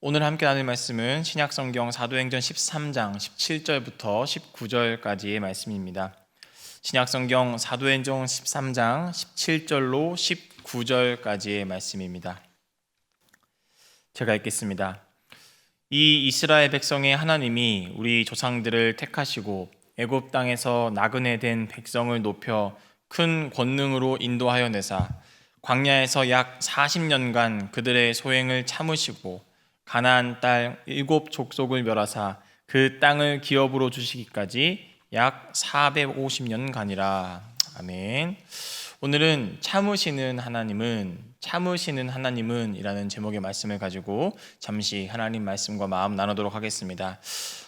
오늘 함께 나눌 말씀은 신약성경 사도행전 13장 17절부터 19절까지의 말씀입니다. 신약성경 사도행전 13장 17절로 19절까지의 말씀입니다. 제가 읽겠습니다. 이 이스라엘 백성의 하나님이 우리 조상들을 택하시고 애굽 땅에서 나그네 된 백성을 높여 큰 권능으로 인도하여 내사 광야에서 약 40년간 그들의 소행을 참으시고 가나안 땅 7족속을 멸하사 그 땅을 기업으로 주시기까지 약 450년간이라. 아멘. 오늘은 참으시는 하나님은 이라는 제목의 말씀을 가지고 잠시 하나님 말씀과 마음 나누도록 하겠습니다.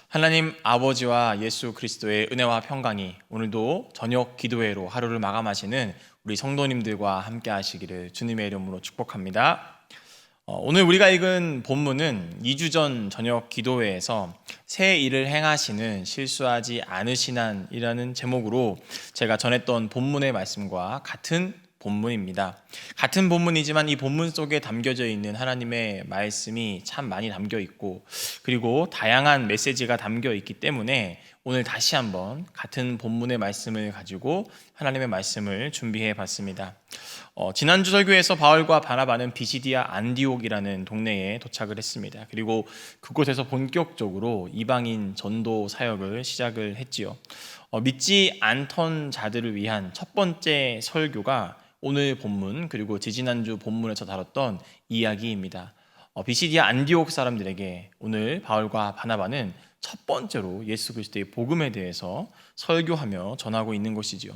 하나님 아버지와 예수 그리스도의 은혜와 평강이 오늘도 저녁 기도회로 하루를 마감하시는 우리 성도님들과 함께 하시기를 주님의 이름으로 축복합니다. 오늘 우리가 읽은 본문은 2주 전 저녁 기도회에서 새 일을 행하시는 실수하지 않으시난이라는 제목으로 제가 전했던 본문의 말씀과 같은 본문입니다. 같은 본문이지만 이 본문 속에 담겨져 있는 하나님의 말씀이 참 많이 담겨 있고 그리고 다양한 메시지가 담겨 있기 때문에 오늘 다시 한번 같은 본문의 말씀을 가지고 하나님의 말씀을 준비해 봤습니다. 지난주 설교에서 바울과 바나바는 비시디아 안디옥이라는 동네에 도착을 했습니다. 그리고 그곳에서 본격적으로 이방인 전도 사역을 시작을 했지요. 믿지 않던 자들을 위한 첫 번째 설교가 오늘 본문 그리고 지지난주 본문에서 다뤘던 이야기입니다. 비시디아 안디옥 사람들에게 오늘 바울과 바나바는 첫 번째로 예수 그리스도의 복음에 대해서 설교하며 전하고 있는 것이지요.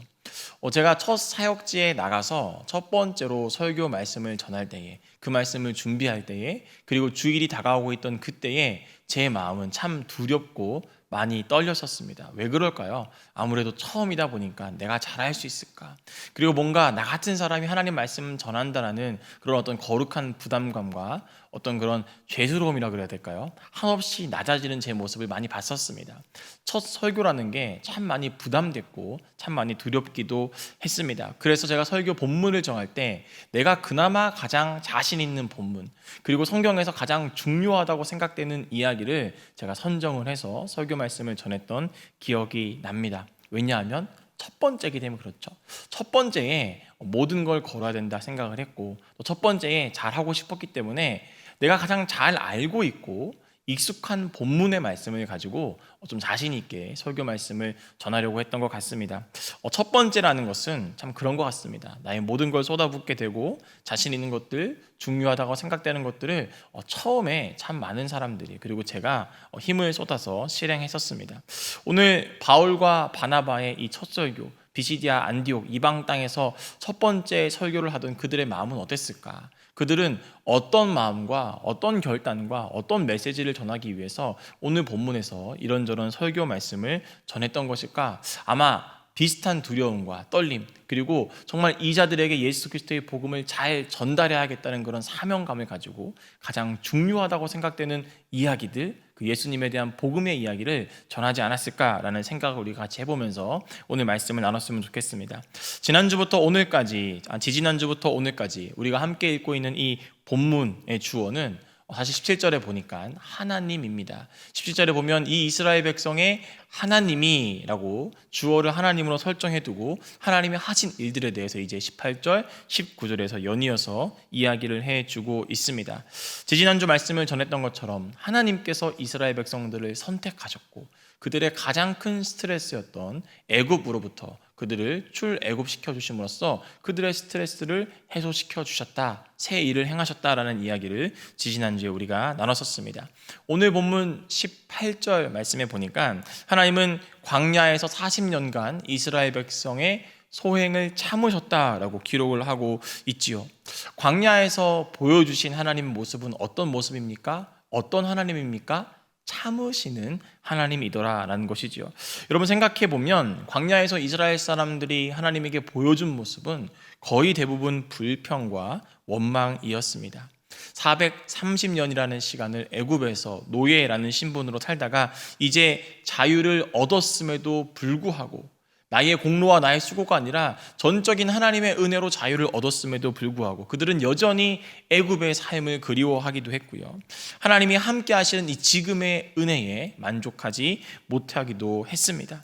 제가 첫 사역지에 나가서 첫 번째로 설교 말씀을 전할 때에 그 말씀을 준비할 때에 그리고 주일이 다가오고 있던 그때에 제 마음은 참 두렵고 많이 떨렸었습니다. 왜 그럴까요? 아무래도 처음이다 보니까 내가 잘할 수 있을까? 그리고 뭔가 나 같은 사람이 하나님 말씀 전한다라는 그런 어떤 거룩한 부담감과 어떤 그런 죄스러움이라 그래야 될까요? 한없이 낮아지는 제 모습을 많이 봤었습니다. 첫 설교라는 게 참 많이 부담됐고 참 많이 두렵기도 했습니다. 그래서 제가 설교 본문을 정할 때 내가 그나마 가장 자신 있는 본문 그리고 성경에서 가장 중요하다고 생각되는 이야기를 제가 선정을 해서 설교 말씀을 전했던 기억이 납니다. 왜냐하면 첫 번째이기 때문에 그렇죠. 첫 번째에 모든 걸 걸어야 된다 생각을 했고 또 첫 번째에 잘하고 싶었기 때문에 내가 가장 잘 알고 있고 익숙한 본문의 말씀을 가지고 좀 자신 있게 설교 말씀을 전하려고 했던 것 같습니다. 첫 번째라는 것은 참 그런 것 같습니다. 나의 모든 걸 쏟아붓게 되고 자신 있는 것들, 중요하다고 생각되는 것들을 처음에 참 많은 사람들이 그리고 제가 힘을 쏟아서 실행했었습니다. 오늘 바울과 바나바의 이 첫 설교 비시디아 안디옥 이방 땅에서 첫 번째 설교를 하던 그들의 마음은 어땠을까? 그들은 어떤 마음과 어떤 결단과 어떤 메시지를 전하기 위해서 오늘 본문에서 이런저런 설교 말씀을 전했던 것일까? 아마 비슷한 두려움과 떨림 그리고 정말 이 자들에게 예수 그리스도의 복음을 잘 전달해야겠다는 그런 사명감을 가지고 가장 중요하다고 생각되는 이야기들 그 예수님에 대한 복음의 이야기를 전하지 않았을까라는 생각을 우리가 같이 해보면서 오늘 말씀을 나눴으면 좋겠습니다. 지난주부터 오늘까지 지지난주부터 오늘까지 우리가 함께 읽고 있는 이 본문의 주어는 사실 17절에 보니까 하나님입니다. 17절에 보면 이 이스라엘 백성의 하나님이라고 주어를 하나님으로 설정해두고 하나님이 하신 일들에 대해서 이제 18절, 19절에서 연이어서 이야기를 해주고 있습니다. 지지난주 말씀을 전했던 것처럼 하나님께서 이스라엘 백성들을 선택하셨고 그들의 가장 큰 스트레스였던 애굽으로부터 그들을 출애굽시켜 주심으로써 그들의 스트레스를 해소시켜 주셨다. 새 일을 행하셨다라는 이야기를 지지난주에 우리가 나눴었습니다. 오늘 본문 18절 말씀에 보니까 하나님은 광야에서 40년간 이스라엘 백성의 소행을 참으셨다라고 기록을 하고 있지요. 광야에서 보여주신 하나님의 모습은 어떤 모습입니까? 어떤 하나님입니까? 참으시는 하나님이더라라는 것이지요. 여러분 생각해 보면 광야에서 이스라엘 사람들이 하나님에게 보여준 모습은 거의 대부분 불평과 원망이었습니다. 430년이라는 시간을 애굽에서 노예라는 신분으로 살다가 이제 자유를 얻었음에도 불구하고 나의 공로와 나의 수고가 아니라 전적인 하나님의 은혜로 자유를 얻었음에도 불구하고 그들은 여전히 애굽의 삶을 그리워하기도 했고요. 하나님이 함께 하시는 이 지금의 은혜에 만족하지 못하기도 했습니다.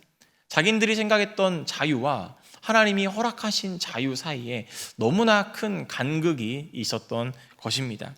자기들이 생각했던 자유와 하나님이 허락하신 자유 사이에 너무나 큰 간극이 있었던 것입니다.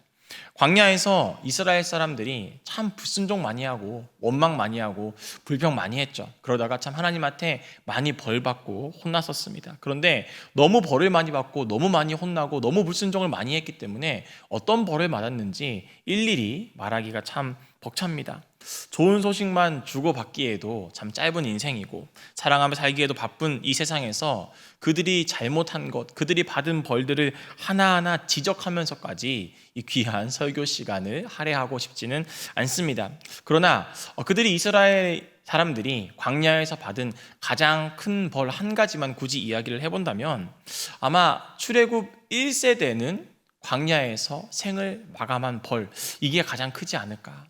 광야에서 이스라엘 사람들이 참 불순종 많이 하고 원망 많이 하고 불평 많이 했죠. 그러다가 참 하나님한테 많이 벌받고 혼났었습니다. 그런데 너무 벌을 많이 받고 너무 많이 혼나고 너무 불순종을 많이 했기 때문에 어떤 벌을 맞았는지 일일이 말하기가 참 벅찹니다. 좋은 소식만 주고받기에도 참 짧은 인생이고 사랑하며 살기에도 바쁜 이 세상에서 그들이 잘못한 것, 그들이 받은 벌들을 하나하나 지적하면서까지 이 귀한 설교 시간을 할애하고 싶지는 않습니다. 그러나 그들이 이스라엘 사람들이 광야에서 받은 가장 큰 벌 한 가지만 굳이 이야기를 해본다면 아마 출애굽 1세대는 광야에서 생을 마감한 벌, 이게 가장 크지 않을까.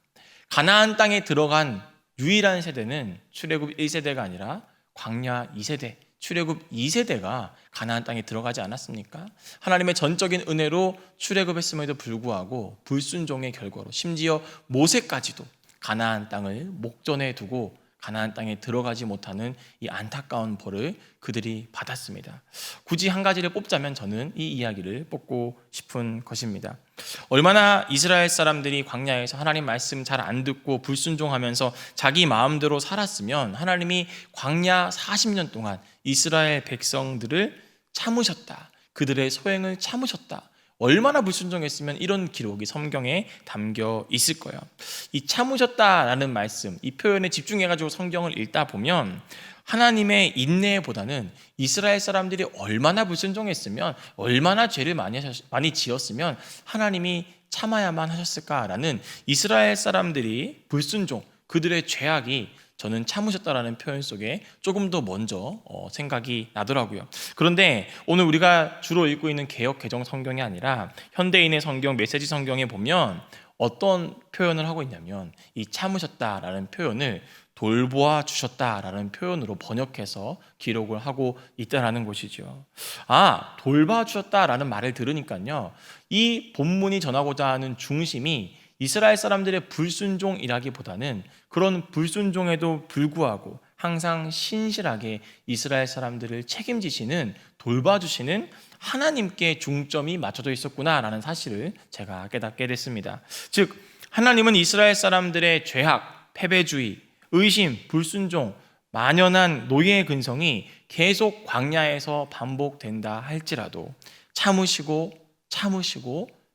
가나안 땅에 들어간 유일한 세대는 출애굽 1세대가 아니라 광야 2세대, 출애굽 2세대가 가나안 땅에 들어가지 않았습니까? 하나님의 전적인 은혜로 출애굽했음에도 불구하고 불순종의 결과로 심지어 모세까지도 가나안 땅을 목전에 두고 가나안 땅에 들어가지 못하는 이 안타까운 벌을 그들이 받았습니다. 굳이 한 가지를 뽑자면 저는 이 이야기를 뽑고 싶은 것입니다. 얼마나 이스라엘 사람들이 광야에서 하나님 말씀 잘 안 듣고 불순종하면서 자기 마음대로 살았으면 하나님이 광야 40년 동안 이스라엘 백성들을 참으셨다. 그들의 소행을 참으셨다. 얼마나 불순종했으면 이런 기록이 성경에 담겨 있을 거예요. 이 참으셨다라는 말씀, 이 표현에 집중해가지고 성경을 읽다 보면 하나님의 인내보다는 이스라엘 사람들이 얼마나 불순종했으면, 얼마나 죄를 많이 지었으면 하나님이 참아야만 하셨을까라는 이스라엘 사람들이 불순종, 그들의 죄악이 저는 참으셨다라는 표현 속에 조금 더 먼저 생각이 나더라고요. 그런데 오늘 우리가 주로 읽고 있는 개역 개정 성경이 아니라 현대인의 성경, 메시지 성경에 보면 어떤 표현을 하고 있냐면 이 참으셨다라는 표현을 돌보아 주셨다라는 표현으로 번역해서 기록을 하고 있다라는 것이죠. 돌봐 주셨다라는 말을 들으니까요, 이 본문이 전하고자 하는 중심이 이스라엘 사람들의 불순종이라기보다는 그런 불순종에도 불구하고 항상 신실하게 이스라엘 사람들을 책임지시는, 돌봐주시는 하나님께 중점이 맞춰져 있었구나라는 사실을 제가 깨닫게 됐습니다. 즉, 하나님은 이스라엘 사람들의 죄악, 패배주의, 의심, 불순종, 만연한 노예의 근성이 계속 광야에서 반복된다 할지라도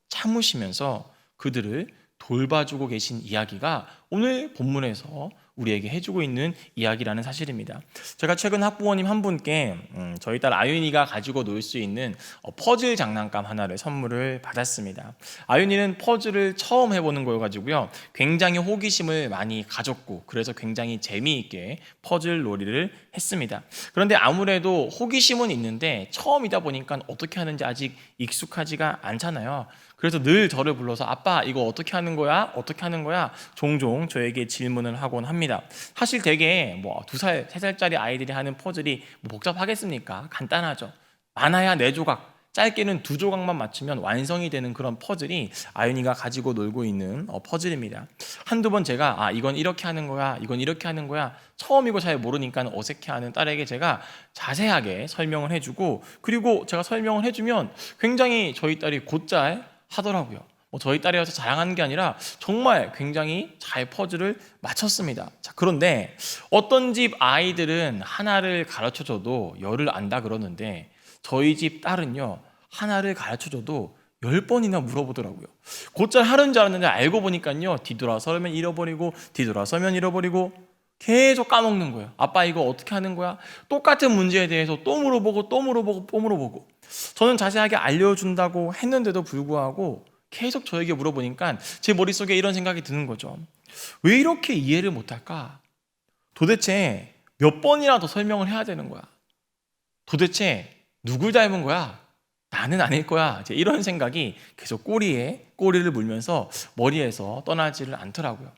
참으시면서 그들을 돌봐주고 계신 이야기가 오늘 본문에서 우리에게 해주고 있는 이야기라는 사실입니다. 제가 최근 학부모님 한 분께 저희 딸 아윤이가 가지고 놀 수 있는 퍼즐 장난감 하나를 선물을 받았습니다. 아윤이는 퍼즐을 처음 해보는 거여가지고요, 굉장히 호기심을 많이 가졌고 그래서 굉장히 재미있게 퍼즐 놀이를 했습니다. 그런데 아무래도 호기심은 있는데 처음이다 보니까 어떻게 하는지 아직 익숙하지가 않잖아요. 그래서 늘 저를 불러서 아빠 이거 어떻게 하는 거야? 어떻게 하는 거야? 종종 저에게 질문을 하곤 합니다. 사실 되게 2살, 3살짜리 아이들이 하는 퍼즐이 복잡하겠습니까? 간단하죠. 많아야 4조각, 짧게는 2조각만 맞추면 완성이 되는 그런 퍼즐이 아윤이가 가지고 놀고 있는 퍼즐입니다. 한두 번 제가 이건 이렇게 하는 거야, 이건 이렇게 하는 거야, 처음이고 잘 모르니까 어색해하는 딸에게 제가 자세하게 설명을 해주고, 그리고 제가 설명을 해주면 굉장히 저희 딸이 곧잘 하더라고요. 저희 딸이어서 자랑하는 게 아니라 정말 굉장히 잘 퍼즐을 맞췄습니다. 자, 그런데 어떤 집 아이들은 하나를 가르쳐줘도 열을 안다 그러는데 저희 집 딸은요, 하나를 가르쳐줘도 10번이나 물어보더라고요. 곧잘 하는 줄 알았는데 알고 보니까요, 뒤돌아서면 잃어버리고 뒤돌아서면 잃어버리고 계속 까먹는 거예요. 아빠 이거 어떻게 하는 거야? 똑같은 문제에 대해서 또 물어보고 또 물어보고 또 물어보고, 저는 자세하게 알려준다고 했는데도 불구하고 계속 저에게 물어보니까 제 머릿속에 이런 생각이 드는 거죠. 왜 이렇게 이해를 못할까? 도대체 몇 번이나 더 설명을 해야 되는 거야? 도대체 누굴 닮은 거야? 나는 아닐 거야. 이런 생각이 계속 꼬리에 꼬리를 물면서 머리에서 떠나지를 않더라고요.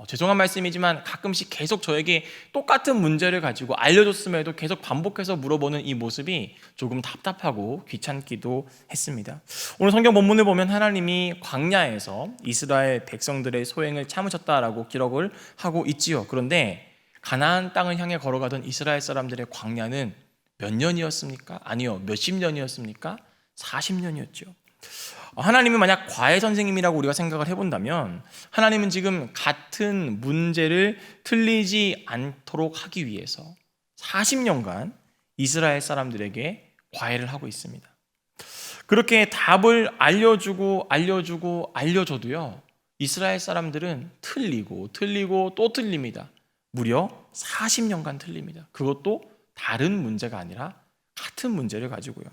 죄송한 말씀이지만 가끔씩 계속 저에게 똑같은 문제를 가지고 알려줬음에도 계속 반복해서 물어보는 이 모습이 조금 답답하고 귀찮기도 했습니다. 오늘 성경 본문을 보면 하나님이 광야에서 이스라엘 백성들의 소행을 참으셨다라고 기록을 하고 있지요. 그런데 가나안 땅을 향해 걸어가던 이스라엘 사람들의 광야는 몇 년이었습니까? 아니요, 몇십 년이었습니까? 40년이었죠. 하나님이 만약 과외 선생님이라고 우리가 생각을 해본다면 하나님은 지금 같은 문제를 틀리지 않도록 하기 위해서 40년간 이스라엘 사람들에게 과외를 하고 있습니다. 그렇게 답을 알려줘도요, 이스라엘 사람들은 틀리고 또 틀립니다. 무려 40년간 틀립니다. 그것도 다른 문제가 아니라 같은 문제를 가지고요.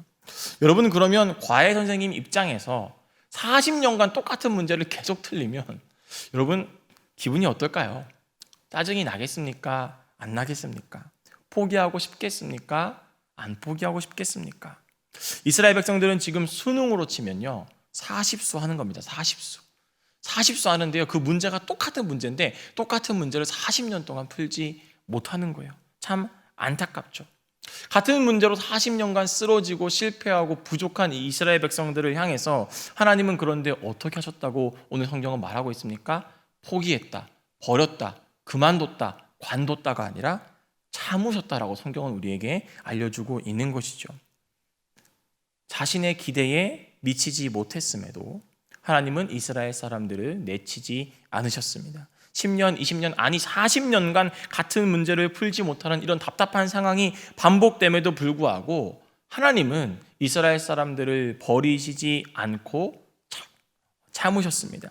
여러분, 그러면 과외 선생님 입장에서 40년간 똑같은 문제를 계속 틀리면 여러분 기분이 어떨까요? 짜증이 나겠습니까? 안 나겠습니까? 포기하고 싶겠습니까? 안 포기하고 싶겠습니까? 이스라엘 백성들은 지금 수능으로 치면요 40수 하는 겁니다. 40수 하는데요, 그 문제가 똑같은 문제인데 똑같은 문제를 40년 동안 풀지 못하는 거예요. 참 안타깝죠. 같은 문제로 40년간 쓰러지고 실패하고 부족한 이 이스라엘 백성들을 향해서 하나님은 그런데 어떻게 하셨다고 오늘 성경은 말하고 있습니까? 포기했다, 버렸다, 그만뒀다, 관뒀다가 아니라 참으셨다라고 성경은 우리에게 알려주고 있는 것이죠. 자신의 기대에 미치지 못했음에도 하나님은 이스라엘 사람들을 내치지 않으셨습니다. 10년, 20년, 아니 40년간 같은 문제를 풀지 못하는 이런 답답한 상황이 반복됨에도 불구하고 하나님은 이스라엘 사람들을 버리시지 않고 참으셨습니다.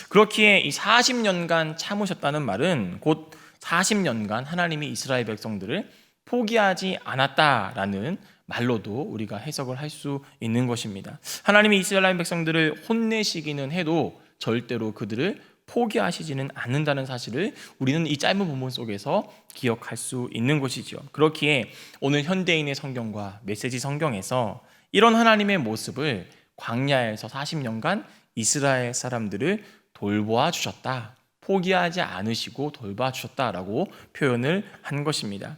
그렇기에 이 40년간 참으셨다는 말은 곧 40년간 하나님이 이스라엘 백성들을 포기하지 않았다라는 말로도 우리가 해석을 할 수 있는 것입니다. 하나님이 이스라엘 백성들을 혼내시기는 해도 절대로 그들을 포기하시지는 않는다는 사실을 우리는 이 짧은 본문 속에서 기억할 수 있는 것이죠. 그렇기에 오늘 현대인의 성경과 메시지 성경에서 이런 하나님의 모습을 광야에서 40년간 이스라엘 사람들을 돌보아 주셨다, 포기하지 않으시고 돌봐 주셨다라고 표현을 한 것입니다.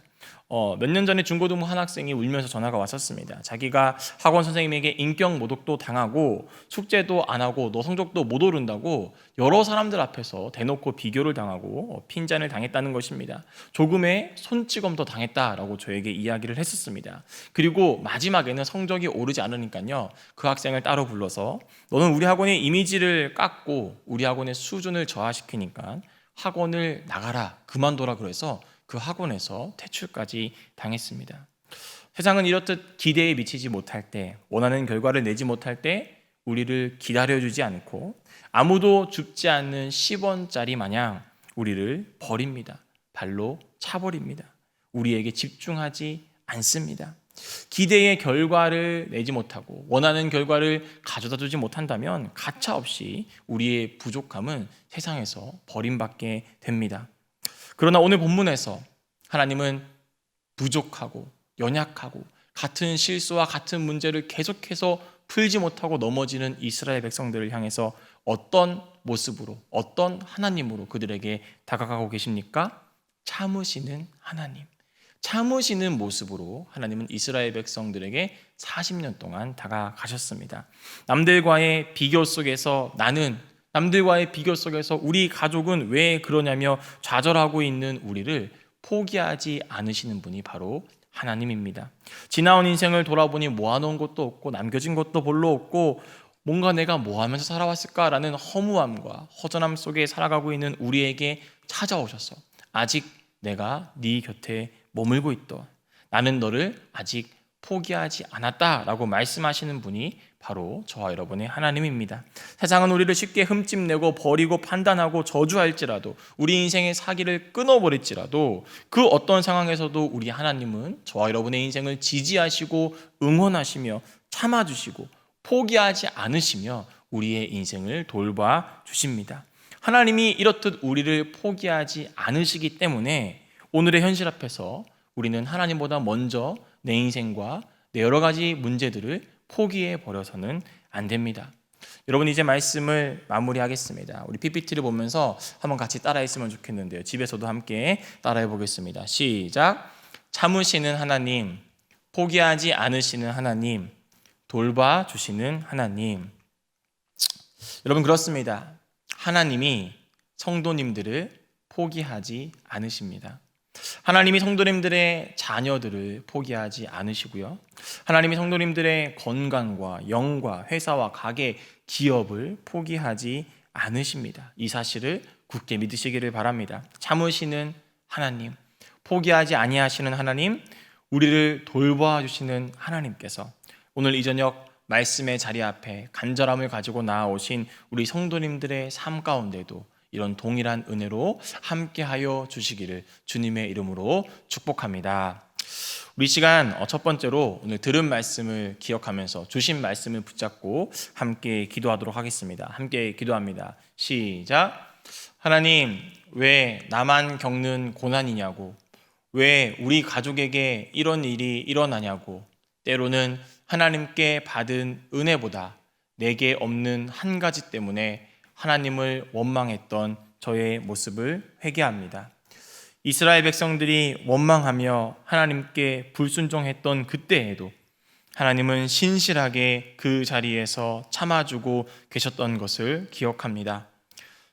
몇 년 전에 중고등부 한 학생이 울면서 전화가 왔었습니다. 자기가 학원 선생님에게 인격 모독도 당하고 숙제도 안 하고 너 성적도 못 오른다고 여러 사람들 앞에서 대놓고 비교를 당하고 핀잔을 당했다는 것입니다. 조금의 손찌검도 당했다라고 저에게 이야기를 했었습니다. 그리고 마지막에는 성적이 오르지 않으니까요, 그 학생을 따로 불러서 너는 우리 학원의 이미지를 깎고 우리 학원의 수준을 저하시키니까 학원을 나가라, 그만둬라 그래서 그 학원에서 퇴출까지 당했습니다. 세상은 이렇듯 기대에 미치지 못할 때, 원하는 결과를 내지 못할 때 우리를 기다려주지 않고 아무도 줍지 않는 10원짜리 마냥 우리를 버립니다. 발로 차버립니다. 우리에게 집중하지 않습니다. 기대의 결과를 내지 못하고 원하는 결과를 가져다 주지 못한다면 가차없이 우리의 부족함은 세상에서 버림받게 됩니다. 그러나 오늘 본문에서 하나님은 부족하고 연약하고 같은 실수와 같은 문제를 계속해서 풀지 못하고 넘어지는 이스라엘 백성들을 향해서 어떤 모습으로, 어떤 하나님으로 그들에게 다가가고 계십니까? 참으시는 하나님, 참으시는 모습으로 하나님은 이스라엘 백성들에게 40년 동안 다가가셨습니다. 남들과의 비교 속에서 남들과의 비교 속에서 우리 가족은 왜 그러냐며 좌절하고 있는 우리를 포기하지 않으시는 분이 바로 하나님입니다. 지나온 인생을 돌아보니 모아놓은 것도 없고 남겨진 것도 별로 없고 뭔가 내가 뭐 하면서 살아왔을까라는 허무함과 허전함 속에 살아가고 있는 우리에게 찾아오셔서 아직 내가 네 곁에 머물고 있다, 나는 너를 아직 포기하지 않았다라고 말씀하시는 분이 바로 저와 여러분의 하나님입니다. 세상은 우리를 쉽게 흠집내고 버리고 판단하고 저주할지라도, 우리 인생의 사기를 끊어버릴지라도 그 어떤 상황에서도 우리 하나님은 저와 여러분의 인생을 지지하시고 응원하시며 참아주시고 포기하지 않으시며 우리의 인생을 돌봐 주십니다. 하나님이 이렇듯 우리를 포기하지 않으시기 때문에 오늘의 현실 앞에서 우리는 하나님보다 먼저 내 인생과 내 여러 가지 문제들을 포기해 버려서는 안 됩니다. 여러분 이제 말씀을 마무리하겠습니다. 우리 PPT를 보면서 한번 같이 따라했으면 좋겠는데요. 집에서도 함께 따라해 보겠습니다. 시작. 참으시는 하나님, 포기하지 않으시는 하나님, 돌봐주시는 하나님. 여러분 그렇습니다. 하나님이 성도님들을 포기하지 않으십니다. 하나님이 성도님들의 자녀들을 포기하지 않으시고요. 하나님이 성도님들의 건강과 영과 회사와 가게, 기업을 포기하지 않으십니다. 이 사실을 굳게 믿으시기를 바랍니다. 참으시는 하나님, 포기하지 아니하시는 하나님, 우리를 돌봐 주시는 하나님께서 오늘 이 저녁 말씀의 자리 앞에 간절함을 가지고 나아오신 우리 성도님들의 삶 가운데도 이런 동일한 은혜로 함께하여 주시기를 주님의 이름으로 축복합니다. 우리 시간 첫 번째로 오늘 들은 말씀을 기억하면서 주신 말씀을 붙잡고 함께 기도하도록 하겠습니다. 함께 기도합니다. 시작. 하나님, 왜 나만 겪는 고난이냐고, 왜 우리 가족에게 이런 일이 일어나냐고, 때로는 하나님께 받은 은혜보다 내게 없는 한 가지 때문에 하나님을 원망했던 저의 모습을 회개합니다. 이스라엘 백성들이 원망하며 하나님께 불순종했던 그때에도 하나님은 신실하게 그 자리에서 참아주고 계셨던 것을 기억합니다.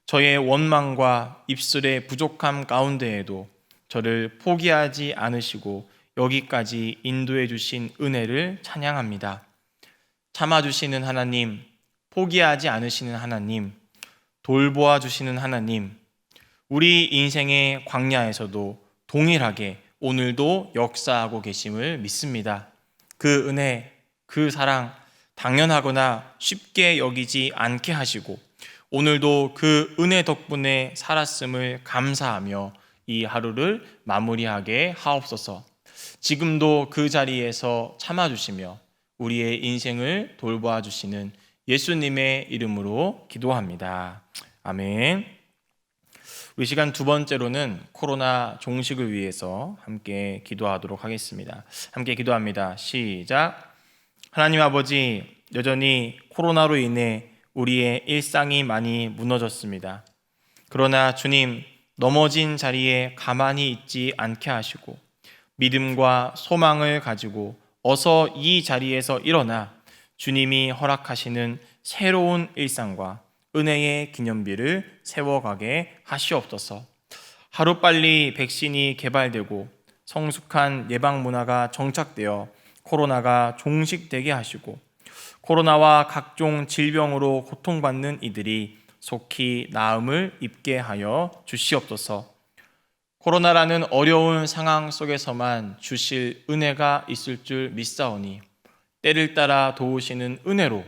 저의 원망과 입술의 부족함 가운데에도 저를 포기하지 않으시고 여기까지 인도해 주신 은혜를 찬양합니다. 참아주시는 하나님, 포기하지 않으시는 하나님, 돌보아 주시는 하나님, 우리 인생의 광야에서도 동일하게 오늘도 역사하고 계심을 믿습니다. 그 은혜, 그 사랑 당연하거나 쉽게 여기지 않게 하시고 오늘도 그 은혜 덕분에 살았음을 감사하며 이 하루를 마무리하게 하옵소서. 지금도 그 자리에서 참아주시며 우리의 인생을 돌보아 주시는 예수님의 이름으로 기도합니다. 아멘. 우리 시간 두 번째로는 코로나 종식을 위해서 함께 기도하도록 하겠습니다. 함께 기도합니다. 시작. 하나님 아버지, 여전히 코로나로 인해 우리의 일상이 많이 무너졌습니다. 그러나 주님, 넘어진 자리에 가만히 있지 않게 하시고 믿음과 소망을 가지고 어서 이 자리에서 일어나 주님이 허락하시는 새로운 일상과 은혜의 기념비를 세워가게 하시옵소서. 하루빨리 백신이 개발되고 성숙한 예방 문화가 정착되어 코로나가 종식되게 하시고 코로나와 각종 질병으로 고통받는 이들이 속히 나음을 입게 하여 주시옵소서. 코로나라는 어려운 상황 속에서만 주실 은혜가 있을 줄 믿사오니 때를 따라 도우시는 은혜로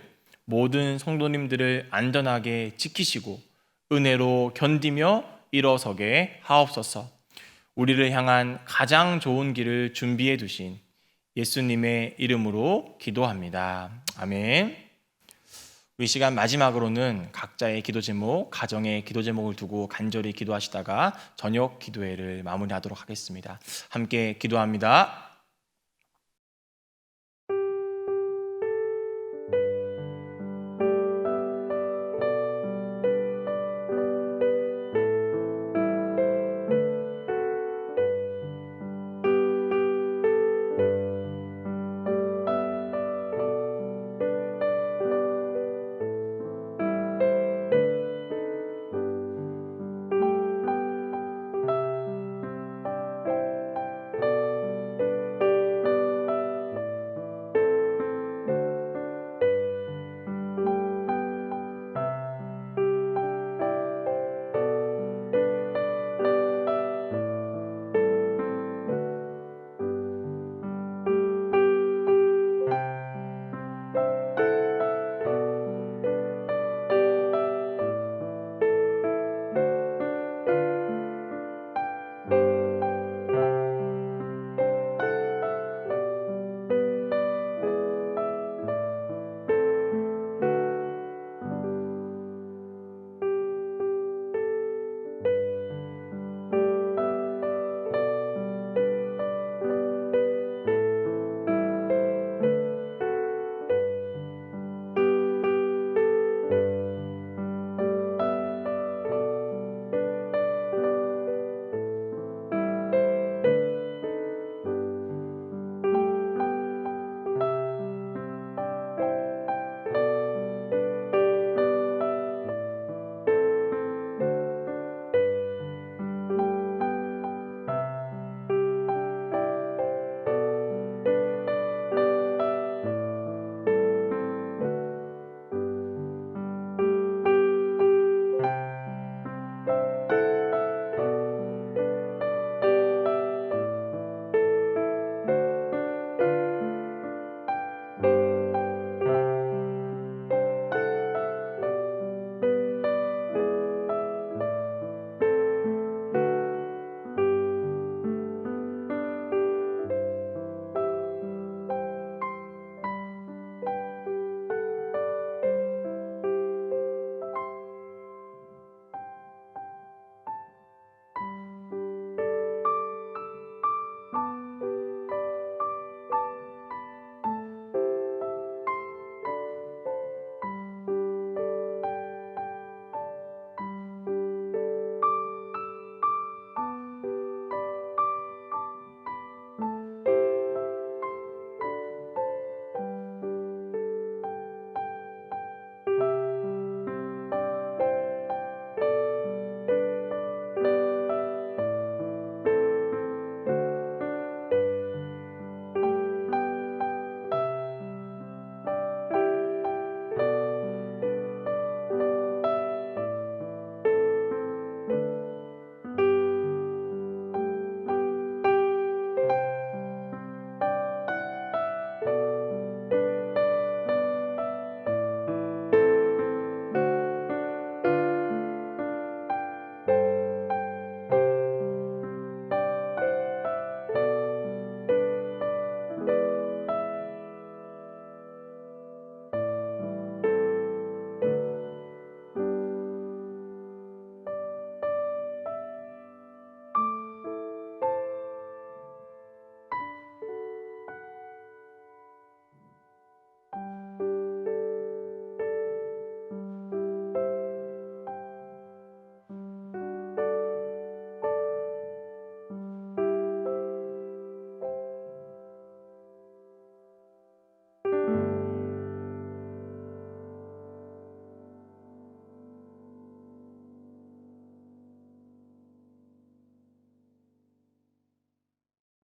모든 성도님들을 안전하게 지키시고 은혜로 견디며 일어서게 하옵소서. 우리를 향한 가장 좋은 길을 준비해 두신 예수님의 이름으로 기도합니다. 아멘. 우리 시간 마지막으로는 각자의 기도 제목, 가정의 기도 제목을 두고 간절히 기도하시다가 저녁 기도회를 마무리하도록 하겠습니다. 함께 기도합니다.